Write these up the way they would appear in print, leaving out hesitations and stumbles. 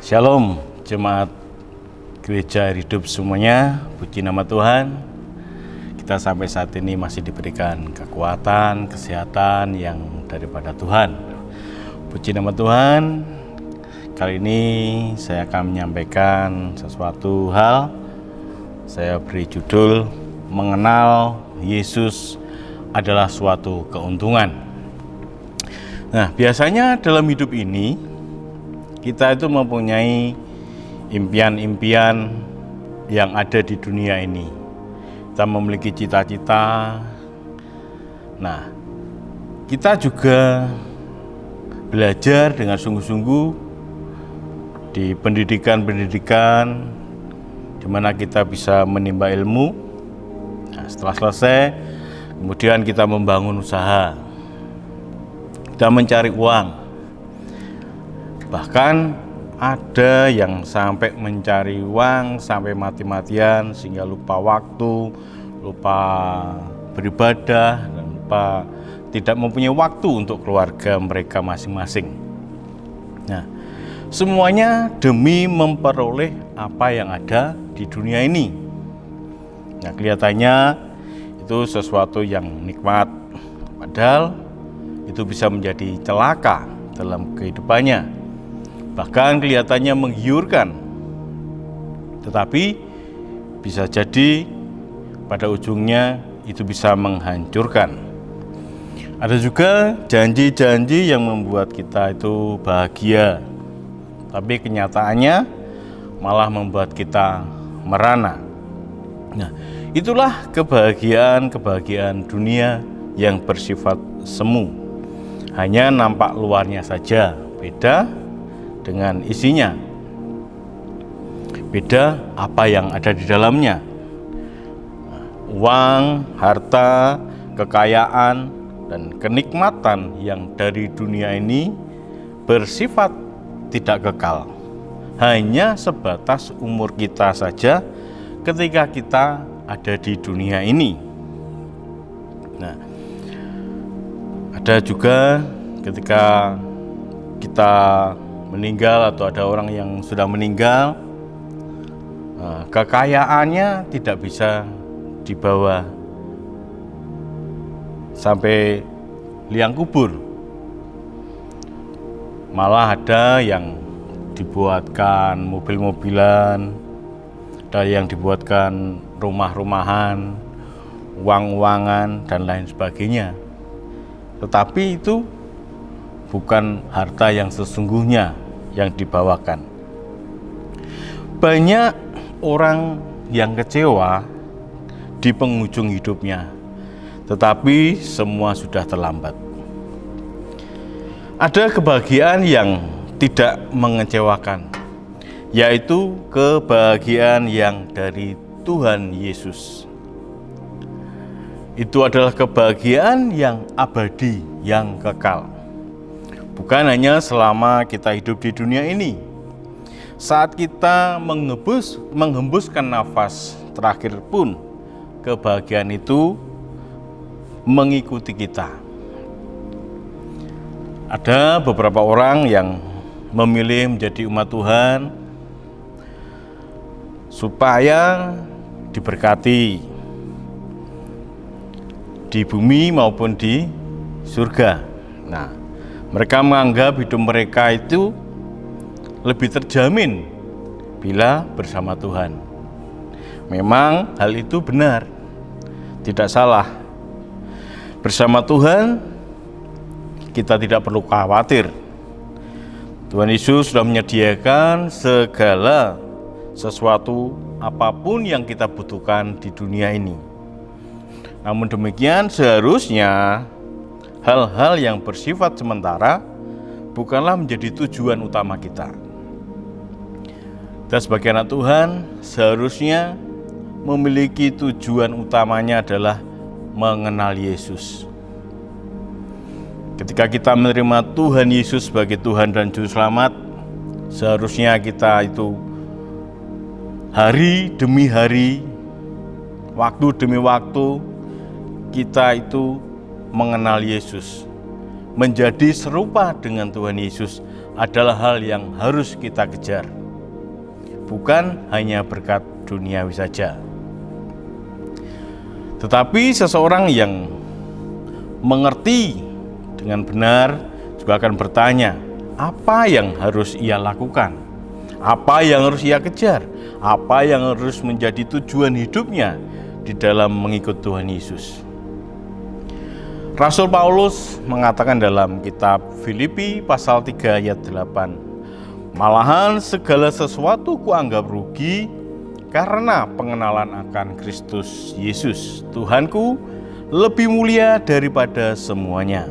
Shalom, jemaat gereja hidup semuanya, puji nama Tuhan. Kita sampai saat ini masih diberikan kekuatan, kesehatan yang daripada Tuhan. Puji nama Tuhan. Kali ini saya akan menyampaikan sesuatu hal. Saya beri judul, mengenal Yesus adalah suatu keuntungan. Nah, biasanya dalam hidup ini kita itu mempunyai impian-impian yang ada di dunia ini. Kita memiliki cita-cita. Nah, kita juga belajar dengan sungguh-sungguh di pendidikan di mana kita bisa menimba ilmu. Nah, setelah selesai, kemudian kita membangun usaha. Kita mencari uang. Bahkan ada yang sampai mencari uang sampai mati-matian sehingga lupa waktu, lupa beribadah, dan lupa tidak mempunyai waktu untuk keluarga mereka masing-masing. Nah, semuanya demi memperoleh apa yang ada di dunia ini. Nah, kelihatannya itu sesuatu yang nikmat, padahal itu bisa menjadi celaka dalam kehidupannya. Bahkan kelihatannya menggiurkan, tetapi bisa jadi pada ujungnya itu bisa menghancurkan. Ada juga janji-janji yang membuat kita itu bahagia, tapi kenyataannya malah membuat kita merana. Nah, itulah kebahagiaan dunia yang bersifat semu. Hanya nampak luarnya saja, beda dengan isinya, beda apa yang ada di dalamnya. Uang, harta, kekayaan, dan kenikmatan yang dari dunia ini bersifat tidak kekal, hanya sebatas umur kita saja ketika kita ada di dunia ini. Nah, ada juga ketika kita meninggal atau ada orang yang sudah meninggal, kekayaannya tidak bisa dibawa sampai liang kubur. Malah ada yang dibuatkan mobil-mobilan, ada yang dibuatkan rumah-rumahan, uang-uangan, dan lain sebagainya. Tetapi itu bukan harta yang sesungguhnya yang dibawakan. Banyak orang yang kecewa di penghujung hidupnya, tetapi semua sudah terlambat. Ada kebahagiaan yang tidak mengecewakan, yaitu kebahagiaan yang dari Tuhan Yesus. Itu adalah kebahagiaan yang abadi, yang kekal. Bukan hanya selama kita hidup di dunia ini. Saat kita menghembuskan nafas terakhir pun, kebahagiaan itu mengikuti kita. Ada beberapa orang yang memilih menjadi umat Tuhan supaya diberkati di bumi maupun di surga. Nah, mereka menganggap hidup mereka itu lebih terjamin bila bersama Tuhan. Memang hal itu benar, tidak salah. Bersama Tuhan, kita tidak perlu khawatir. Tuhan Yesus sudah menyediakan segala sesuatu apapun yang kita butuhkan di dunia ini. Namun demikian, seharusnya hal-hal yang bersifat sementara bukanlah menjadi tujuan utama kita. Kita sebagai anak Tuhan seharusnya memiliki tujuan utamanya adalah mengenal Yesus. Ketika kita menerima Tuhan Yesus sebagai Tuhan dan Juru Selamat, seharusnya kita itu hari demi hari, waktu demi waktu, kita itu mengenal Yesus, menjadi serupa dengan Tuhan Yesus adalah hal yang harus kita kejar. Bukan hanya berkat duniawi saja. Tetapi seseorang yang mengerti dengan benar juga akan bertanya, apa yang harus ia lakukan? Apa yang harus ia kejar? Apa yang harus menjadi tujuan hidupnya di dalam mengikut Tuhan Yesus? Rasul Paulus mengatakan dalam kitab Filipi pasal 3 ayat 8, malahan segala sesuatu kuanggap rugi karena pengenalan akan Kristus Yesus, Tuhanku, lebih mulia daripada semuanya.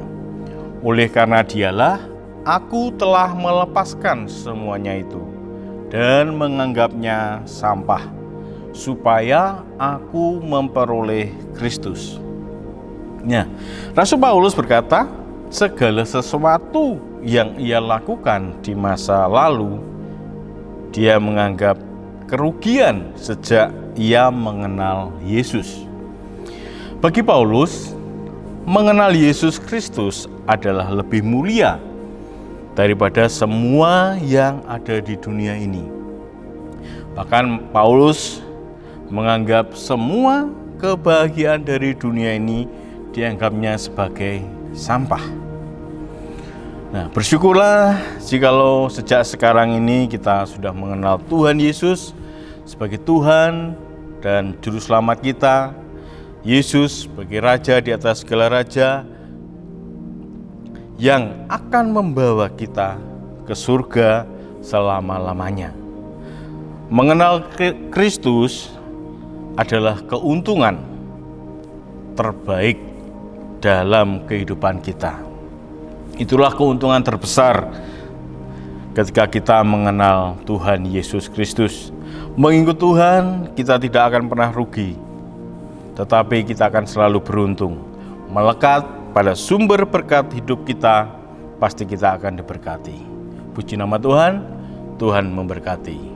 Oleh karena Dialah, aku telah melepaskan semuanya itu dan menganggapnya sampah, supaya aku memperoleh Kristus. Nah, Rasul Paulus berkata, segala sesuatu yang ia lakukan di masa lalu, dia menganggap kerugian sejak ia mengenal Yesus. Bagi Paulus, mengenal Yesus Kristus adalah lebih mulia daripada semua yang ada di dunia ini. Bahkan Paulus menganggap semua kebahagiaan dari dunia ini dianggapnya sebagai sampah. Nah, bersyukurlah jikalau sejak sekarang ini kita sudah mengenal Tuhan Yesus sebagai Tuhan dan Juru Selamat kita. Yesus sebagai Raja di atas segala raja yang akan membawa kita ke surga selama-lamanya. Mengenal Kristus adalah keuntungan terbaik dalam kehidupan kita. Itulah keuntungan terbesar ketika kita mengenal Tuhan Yesus Kristus. Mengikut Tuhan, kita tidak akan pernah rugi, tetapi kita akan selalu beruntung. Melekat pada sumber berkat hidup kita, pasti kita akan diberkati. Puji nama Tuhan, Tuhan memberkati.